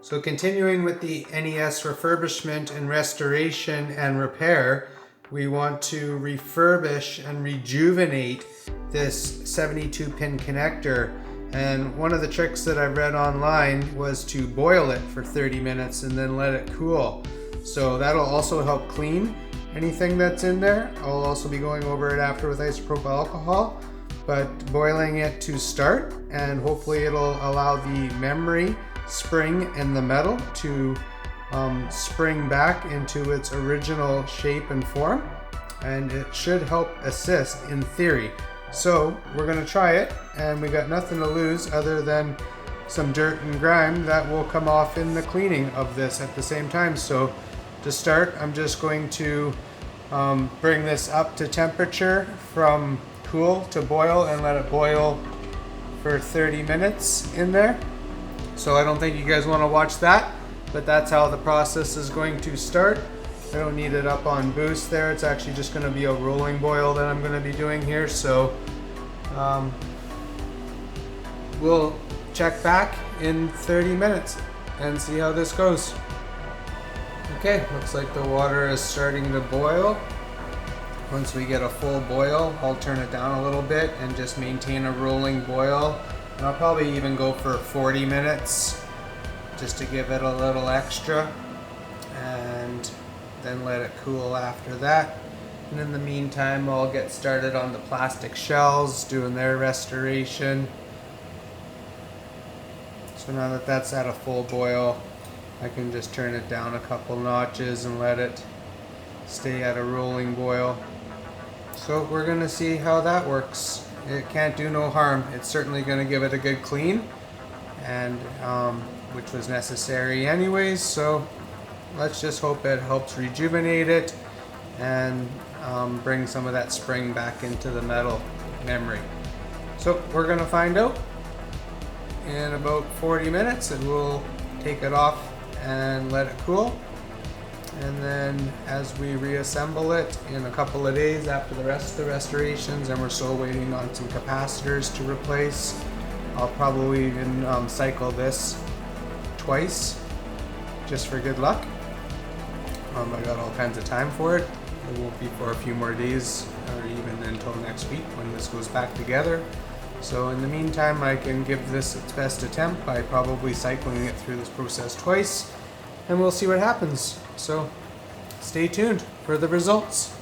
So continuing with the NES refurbishment and restoration and repair, we want to refurbish and rejuvenate this 72-pin connector. And one of the tricks that I read online was to boil it for 30 minutes and then let it cool. So that'll also help clean anything that's in there. I'll also be going over it after with isopropyl alcohol, but boiling it to start, and hopefully it'll allow the memory spring and the metal to spring back into its original shape and form, and it should help assist in theory. So we're going to try it, and we got nothing to lose other than some dirt and grime that will come off in the cleaning of this at the same time. So to start, I'm just going to bring this up to temperature from cool to boil and let it boil for 30 minutes in there. So I don't think you guys want to watch that, but that's how the process is going to start. I don't need it up on boost there. It's actually just going to be a rolling boil that I'm going to be doing here. So we'll check back in 30 minutes and see how this goes. Okay, looks like the water is starting to boil. Once we get a full boil, I'll turn it down a little bit and just maintain a rolling boil. And I'll probably even go for 40 minutes just to give it a little extra, and then let it cool after that. And in the meantime, I'll get started on the plastic shells, doing their restoration. So now that that's at a full boil, I can just turn it down a couple notches and let it stay at a rolling boil. So we're gonna see how that works. It can't do no harm. It's certainly gonna give it a good clean, and which was necessary anyways. So let's just hope it helps rejuvenate it and bring some of that spring back into the metal memory. So we're gonna find out in about 40 minutes, and we'll take it off and let it cool. And then as we reassemble it in a couple of days after the rest of the restorations, and we're still waiting on some capacitors to replace, I'll probably even cycle this twice just for good luck. I got all kinds of time for it. It won't be for a few more days or even until next week when this goes back together. So in the meantime, I can give this its best attempt by probably cycling it through this process twice, and we'll see what happens. So stay tuned for the results.